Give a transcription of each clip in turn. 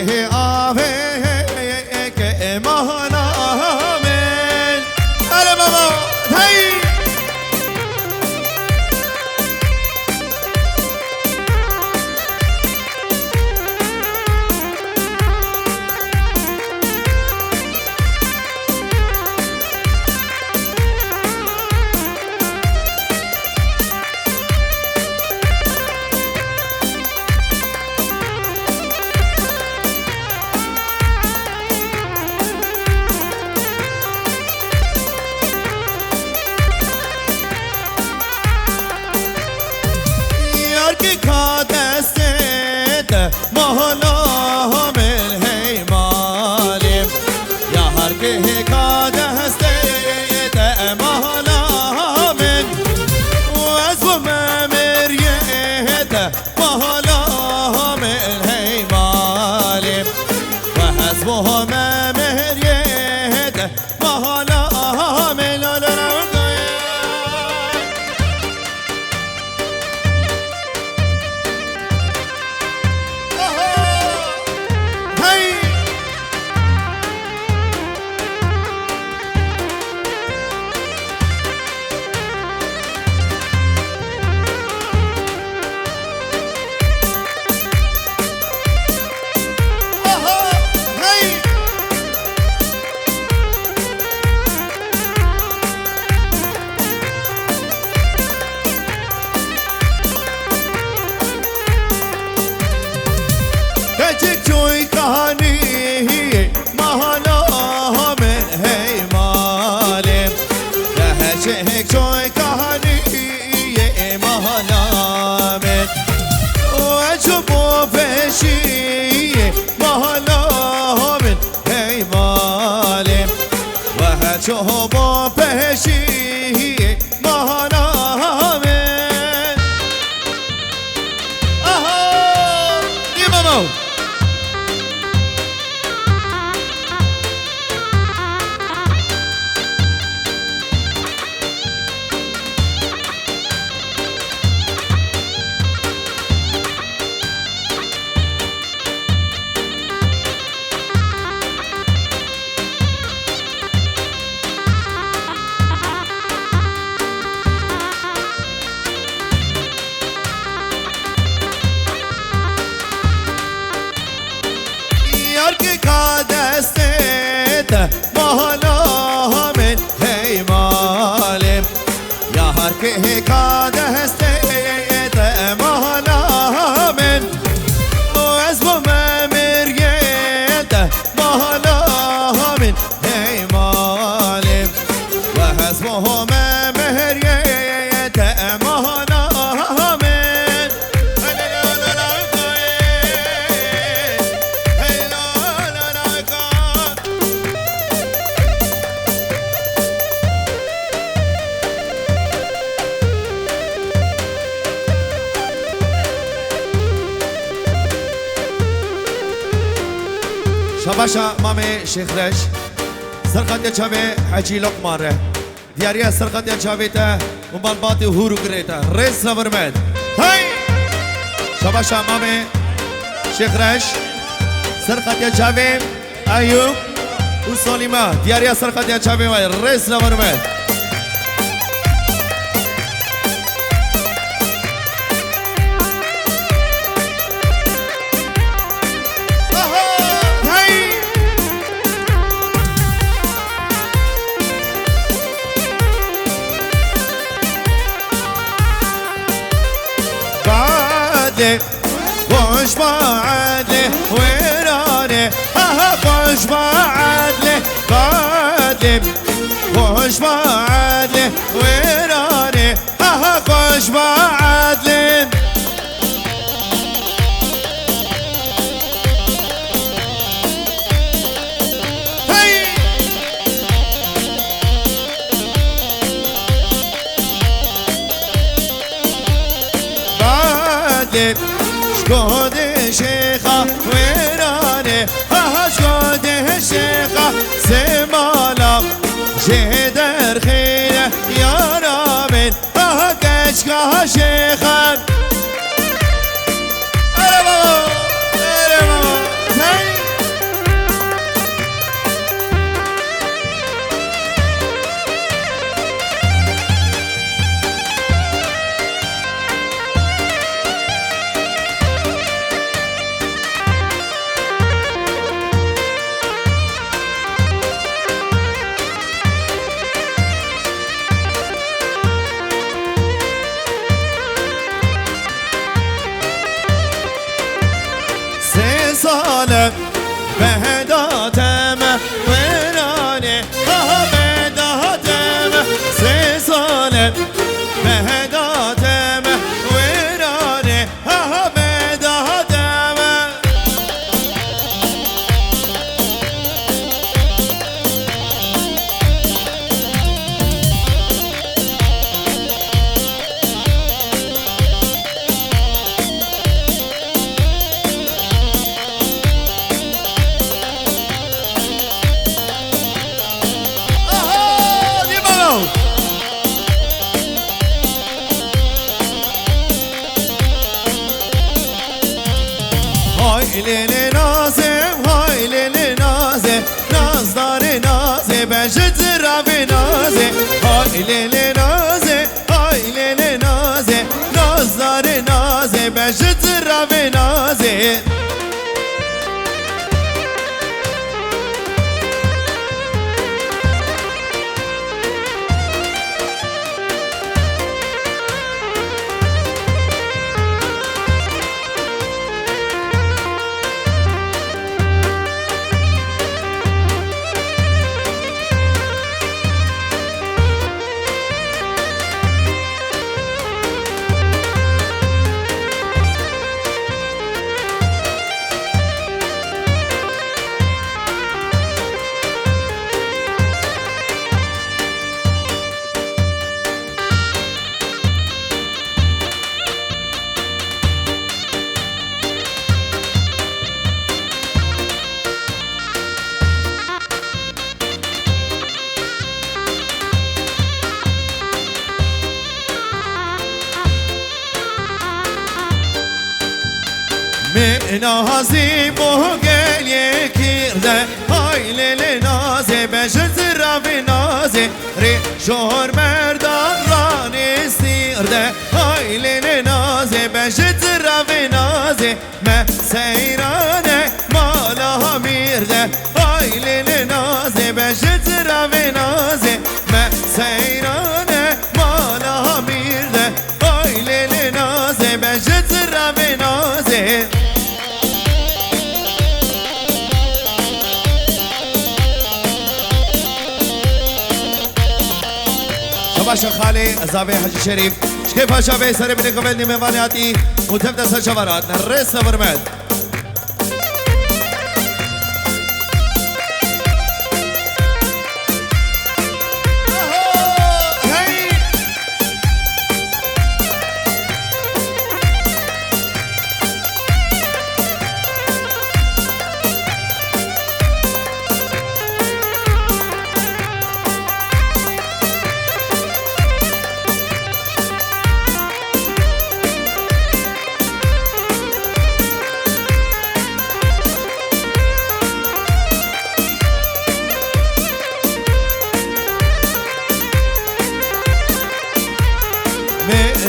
که آوه که مهنامن بله بابا هی که کادستت مهلا من هی مالیم یا هر که کادستت مهلا من و از و ممریت مهلا من هی مالیم و از و ممریت مهلا من تجيك جوي كاني مهلا من هي مالم تجيك جوي كاني مهلا من وجبو فشي مهلا من هي مالم وجبو فشي مهلا من اها يا ماما که کادستت مهلا من هی مالم یا هر که کادستت مهلا من و از و ممریت مهلا من هی مالم و از و ممریت مهلا شباشا مامي شيخ رش سرقت يا شابي حجي لقماره دياريا سرقت يا شابيته ومالباتي وهورو قريته ريس لبرمد هاي شباشا مامي شيخ رش سرقت يا شابي ايوب وسليمه دياريا سرقت يا شابي ريس لبرمد خوش بعدله ويراني خوش بعدله قادم خوش بعدله ويراني خوش بعدله شكود شيخة ويراني شكود شيخة سمالا جدر خير يا رامن كشكا شيخة أرى بابا ساله بهداتم ويراني بهداتم سه ساله بهداتم ويراني بهداتم هاي ليلي نازم هاي ليلي نازم نازدار نازم بجد رافي نازم هاي ليلي نازم هاي ليلي نازم نازدار نازم بجد رافي نازم من نازی بوگل یکیرده های لیل نازه بجز رافی نازه ری شهر مردان ران استیرده های لیل نازه بجز رافی نازه سیرانه مالا میرده های لیل نازه بجز رافی نازه سیرانه مالا میرده های لیل نازه بجز رافی نازه شباشا خالي زابي حجي شريف كيف شابي سري بدي قبلني ميفانياتي وتبدا سشفرات نرس برمد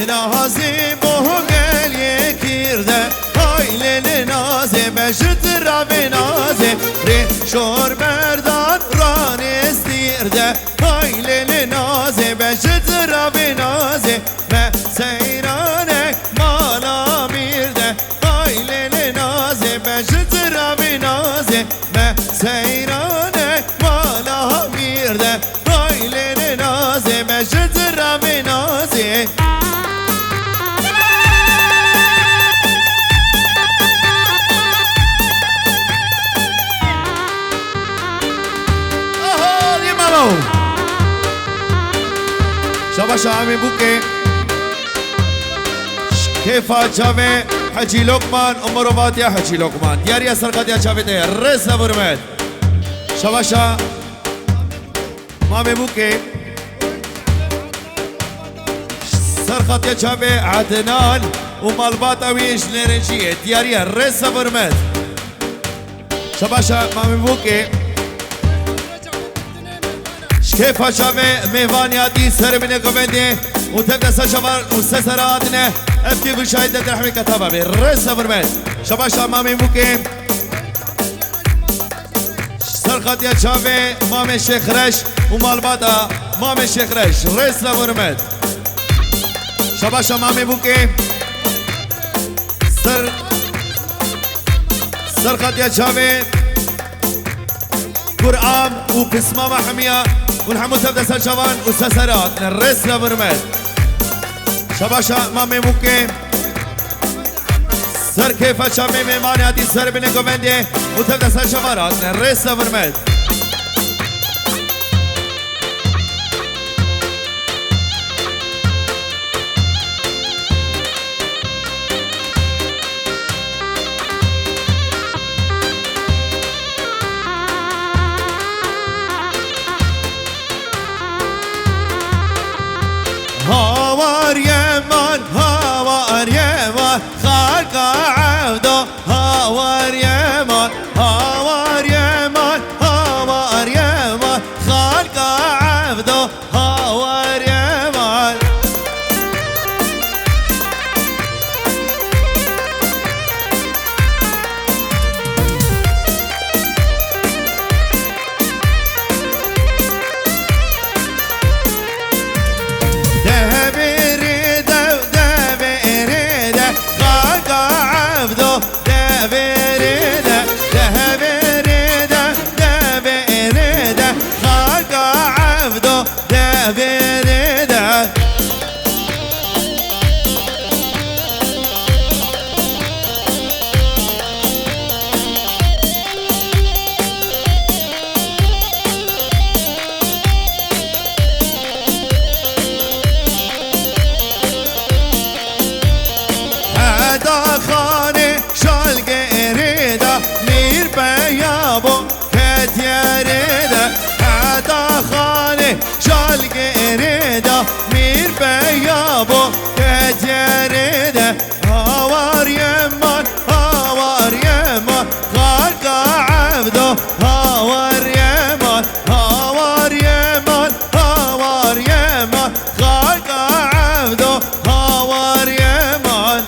نازی بوگل یکیرده های لیل نازه بجد رافی نازه ری شور مردان ران استیرده های لیل نازه بجد رافی نازه سیرانه مالا میرده های لیل نازه بجد رافی نازه سیرانه مالا میرده های لیل نازه بجد رافی نازه شباشا عمي بوكي كيف جامع حجي لقمان امروبات يا حجي لقمان دياري سرقات يا شافتي الرئيس برمد شباشا مامي بوكي سرقات يا شافتي عدنان ومالبات اويش لرنشيه دياري الرئيس برمد شباشا مامي بوكي كيف شافي ميفانياتي سر من كوميدي وتبدا سشفر وسسراتنا ابكي بشاهدة رحمي كتابة بالرئيس برمد شباشا مامي بوكي سرقات يا شافي مامي الشيخ رش ومالبادا مامي الشيخ رش رئيس برمد شباشا مامي بوكي سرقت يا شافي قرآن وبسمة محمية ونحمد سبدا سلشوان وسسرات نرس لبرمد شباشا مامي موكي سر كيف شامي ميماني هاتي سر بني كومندي وتبدا سلشوانات نرس لبرمد هاوار يمان خالق عبده هاوار يمان خالق عبده هاوار يمان مير بيابو كتيرده هاوار يمان خالق عبده هاوار يمان خالق عبده هاوار يمان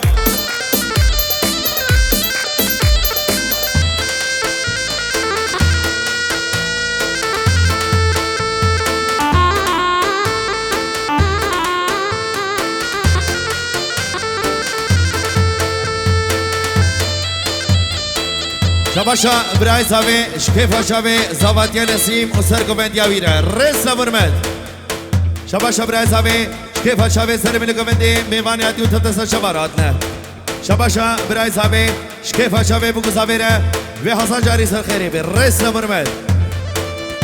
شباشا براي صافي شكيفا شافي زواتيا نسيم وسرقو بنديا ويرا رس برمد شباشا براي صافي شكيفا شافي سر من كومندي ميواني اتيو تتس شباراتنا شباشا براي صافي شكيفا شافي بوكو صافيرا و حسن جاري سر خيري برس برمد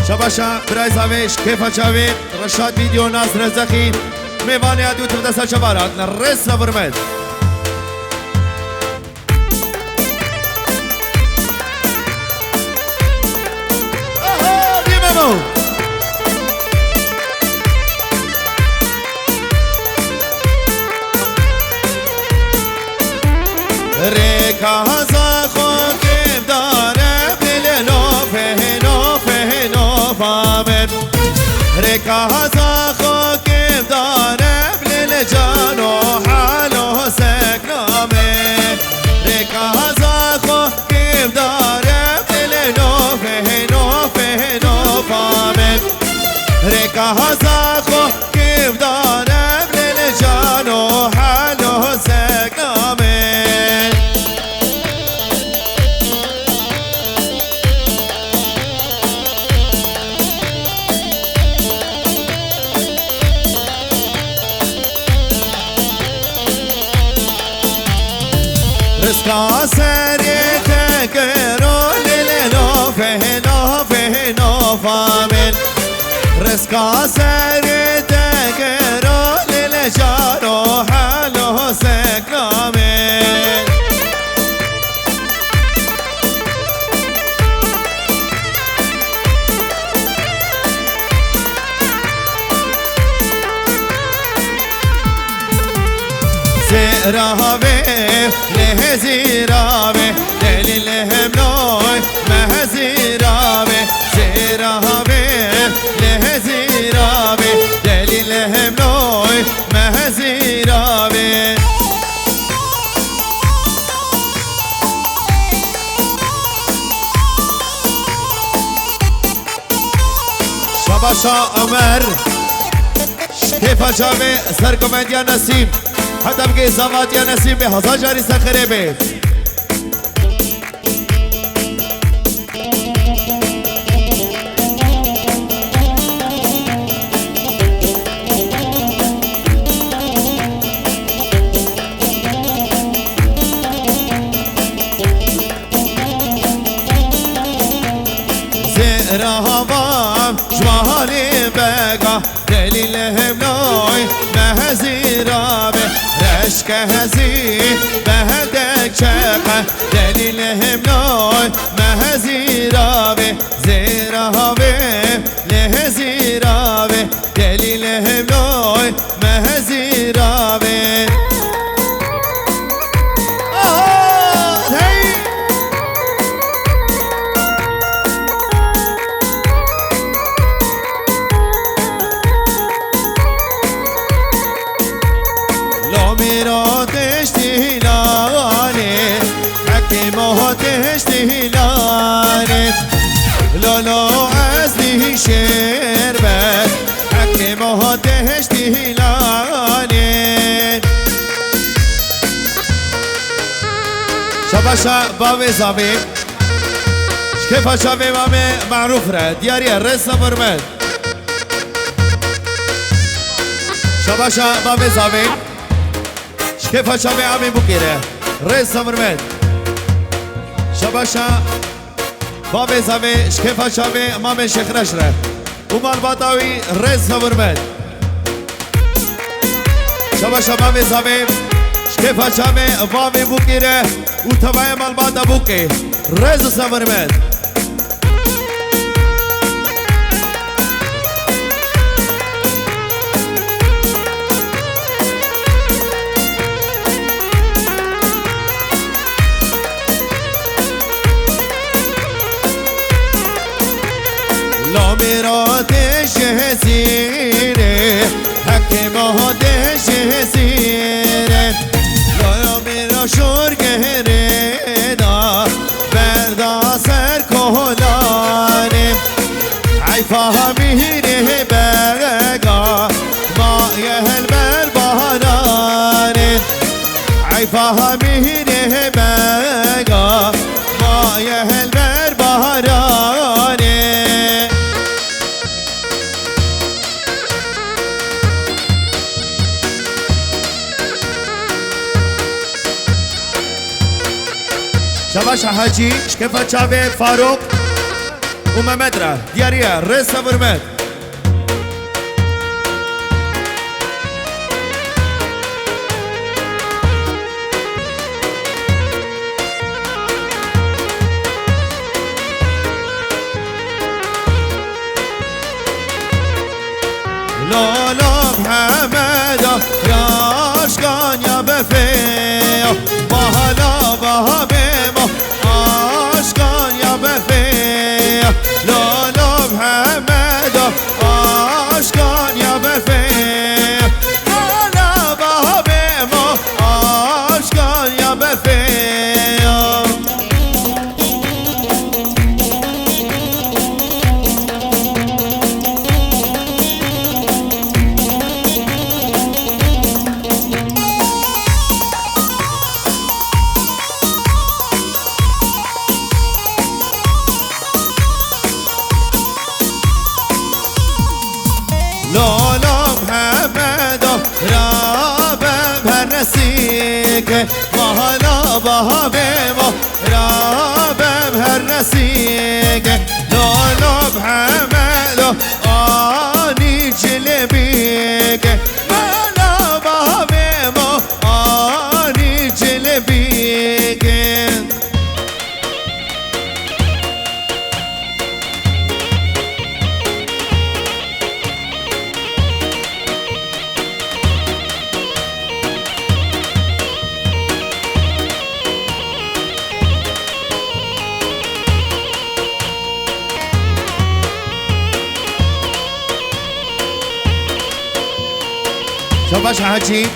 شباشا براي صافي شكيفا شافي رشاد فيديو ناس رزقي ميواني اتيو تتس شباراتنا رس برمد ريكا زاخو كيف دارب للنوفامن ريكا زاخو كيف دارب للجانو حالو سكنامن ريكا زاخو كيف دارب للنوفامن ريكا زاخو كيف دارب للجانو حالو سكنامن رزقا سريتك رولي لنوفامن رزقا سريتك رولي لجانو حالو سكنامن زيراوي لهزيراوي دليلهم نوي مهزيراوي زيراوي لهزيراوي دليلهم نوي مهزيراوي شباشا عمر كيف جامي سر كوميديا نسيم حتى بقي زوات يا نسيم بهزا جاري سخري بيت دلیل همنای مهزیرابه رشک هزی بهدک چقه دلیل همنای مهزیرابه زیرابه لهزیرابه دلیل همنای مهزیرابه لولو ازدی شربت حکمه دهشتی لانه شباشا باوی زاوی شکفا شاوی مامه معروف را دیاری رس فرمد شباشا باوی زاوی شکفا شاوی عمی بکیره رس فرمد شباشا بابي زاوي شكيفا شاوي امام شيخ رشره ومال باطاوي رز فرمد شبا شبابي زاوي شكيفا شاوي بابي بوكيره وتبعي مال باطا بوكي رز فرمد لامرات شهزیره حکمه ده شهزیره لامرا شرگه دا بردا سر کهلانه ای فهمیره بگا ما یهل بر بارانه ای فهمیره بگا ما یهل بر بارانه شباش حاجی شکفا چاوه فاروق و محمد را دیاریه رس فرمد لالا محمد یاشکان یا بفیا بالا بابه لالا محمد آشکان یا برفه لالا بابه ما آشکان یا برفه لالا محمد رابم هر نسیک مالا بابه ما رابم هر نسیک لالا محمد آنی جلبیک مالا بابه ما آنی جلبیک شباش حاجی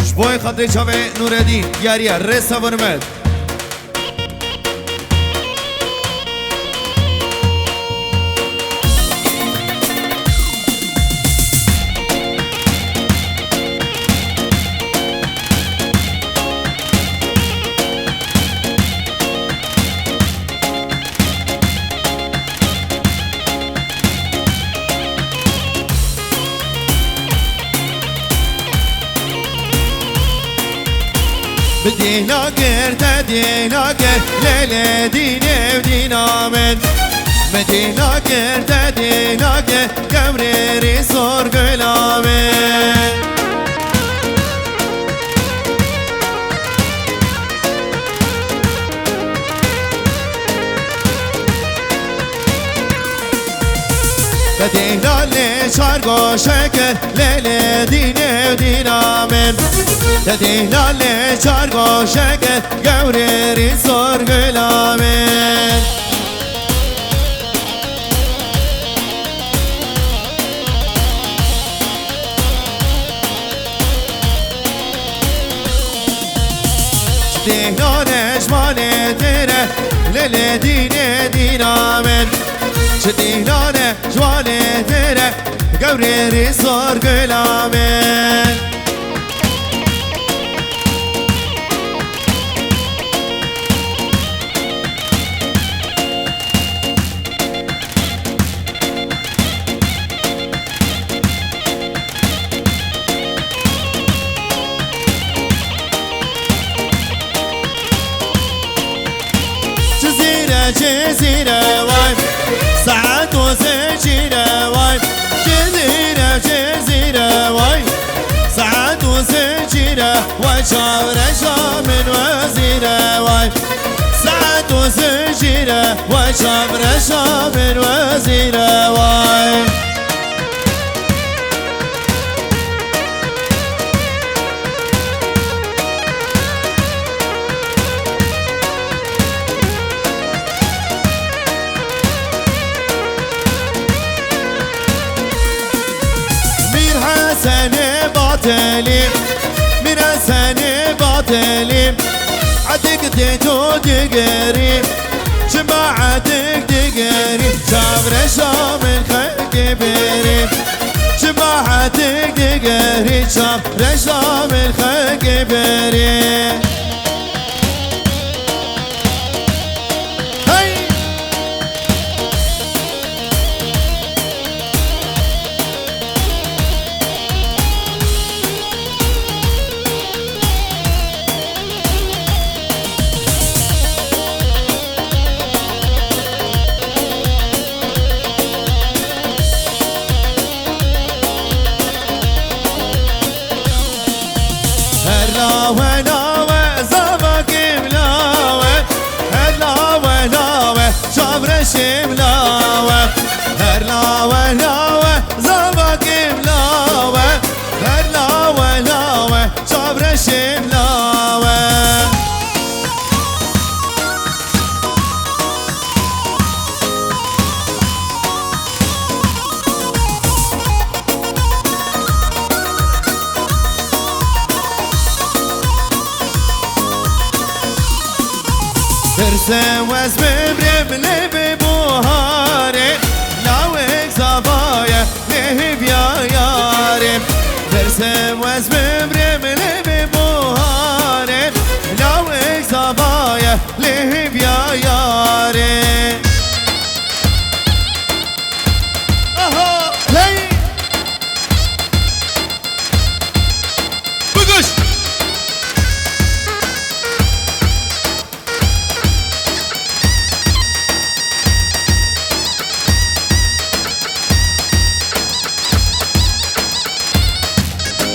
شبوی خاطر شبه نوردین دیاریه رس فرمد بدينا قرت دينا قر ليلة دين ودين آمن مدينة كرت دينك قبري صور قلامي مدينة اللي شارقو شكل ليلي ديني ودينامين مدينة اللي شارقو شكل قبري صور قلامي دينو نجمالي تيري ليلي ديني دينامين دينو نجمالي تيري قبري صور قلامين جزيرة واي ساعات وسجيرة واي جزيرة واي ساعات وسجيرة واي شام من وزيرة واي ساعات وسجيرة واي شام من وزيرة واي سنة باطلي من سنة باطلي عدك تيتو تقري جماعتك تقري شابر شام الخلق بري جماعتك تقري شابر شام الخلق بري شملاوة هرلاوة لاوة زباك ملاوة هرلاوة لاوة صبر شملاوة ترسم واسم برملي ببوهاري لاوك صبايا لهب يا ياري ترسم واسم برملي ببوهاري لاوك صبايا لهب يا ياري اها لي بقش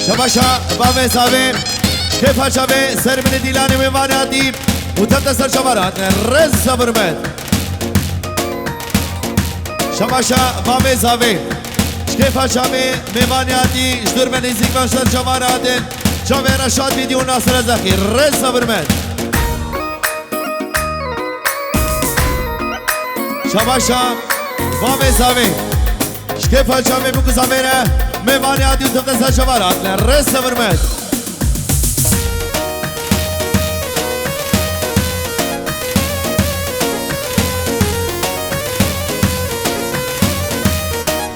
شباشا بابي صابي كيف هالشباب سر من ديلاني ميواني عديب وتبدا سر شبارات رز صبرمت شباشا بابي صابي كيف هالشباب ميواني عدي جدر من نزيك باشتر شبارات شباب رشاد فيديو ناصر زكي رز صبرمت شباشا بابي صابي كيف هالشباب بكو صابيره ميواني عادي وتبدا شبارات للرس برمت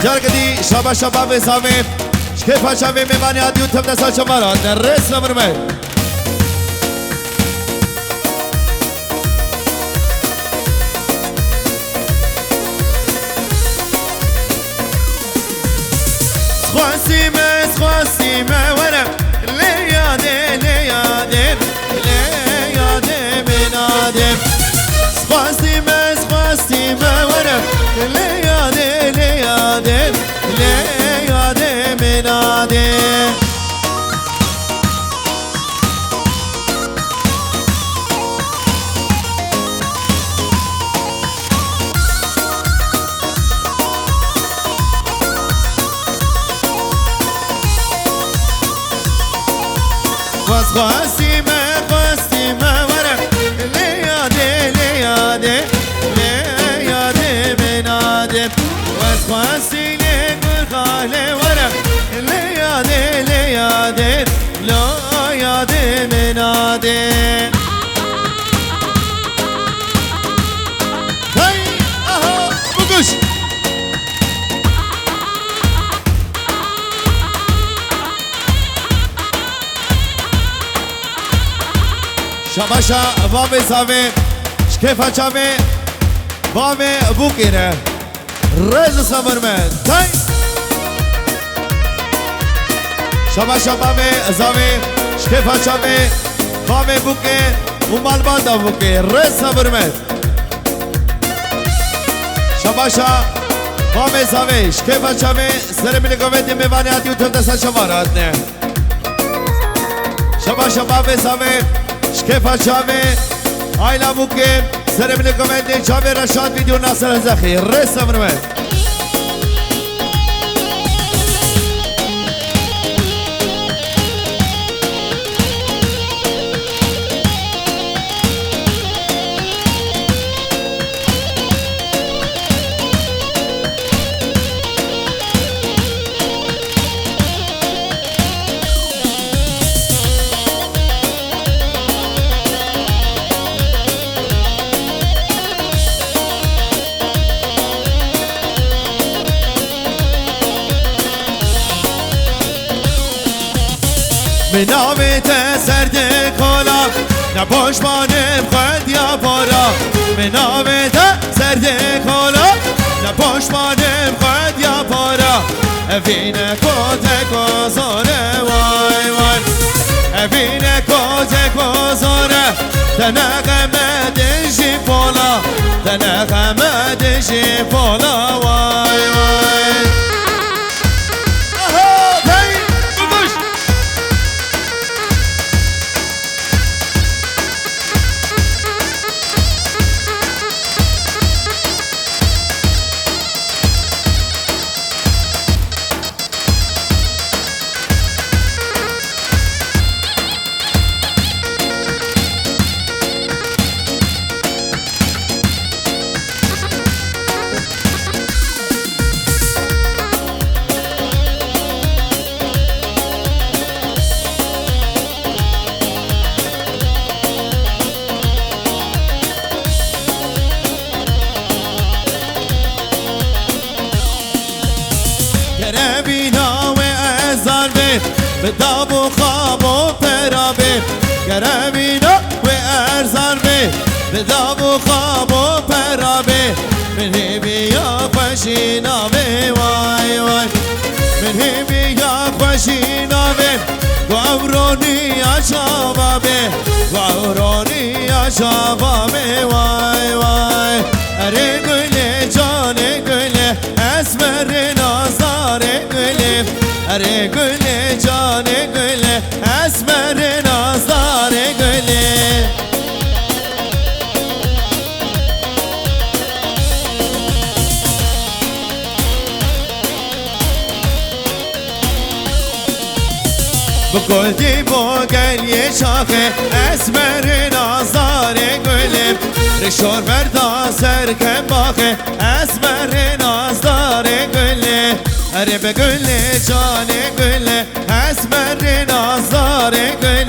جاركدي شباب شباب صامي كيف شباب ميواني عادي وتبدا شبارات للرس برمت خواسيمة وانا ليادي بنادم خواسيمة وانا واز خواستی ما ورم لیاده لیاده لیاده بنادم واز خواستی لگل خاله ورم لیاده لیاده لا یاده بنادم هی آها بگوش شباشا وامه زاوه شکفا چاوه وامه بوکینه رز سمرمن تای شباشا وامه زاوه شکفا چاوه وامه بوکه ومال بادا بوکه رز سمرمن شباشا وامه زاوه شکفا چاوه سرمینه گوهدی میوانه آدیو تو دستا شمارات نه شباشا وامه زاوه شکفا چاوه آیلا بوکه سرمینه گوهدی چاوه رشاد ویدیو ناصر زخی رز سمرمن منامت سرد کلا نپشمانم خود یا پارا منامت سرد کلا نپشمانم خود یا پارا افین کت گذاره وای وای افین کت گذاره تنقم دشی پالا تنقم دشی پالا وای وای گربینا و ازار به بداب و خواب و پرابه گربینا و ازار به بداب و خواب و پرابه من بیا خوشینا به وای وای من بیا خوشینا به گورونی آشابا به گورونی آشابا به وای وای اره گله جان گله اسمر نازار گله اره گله جان گله اسمر نازار گله بگلدی بگل یه شاخه اسمر نازار گله رشور بردا سرکم باخه اسمر نازار گله اره به گله جان گله اسمر نازار گله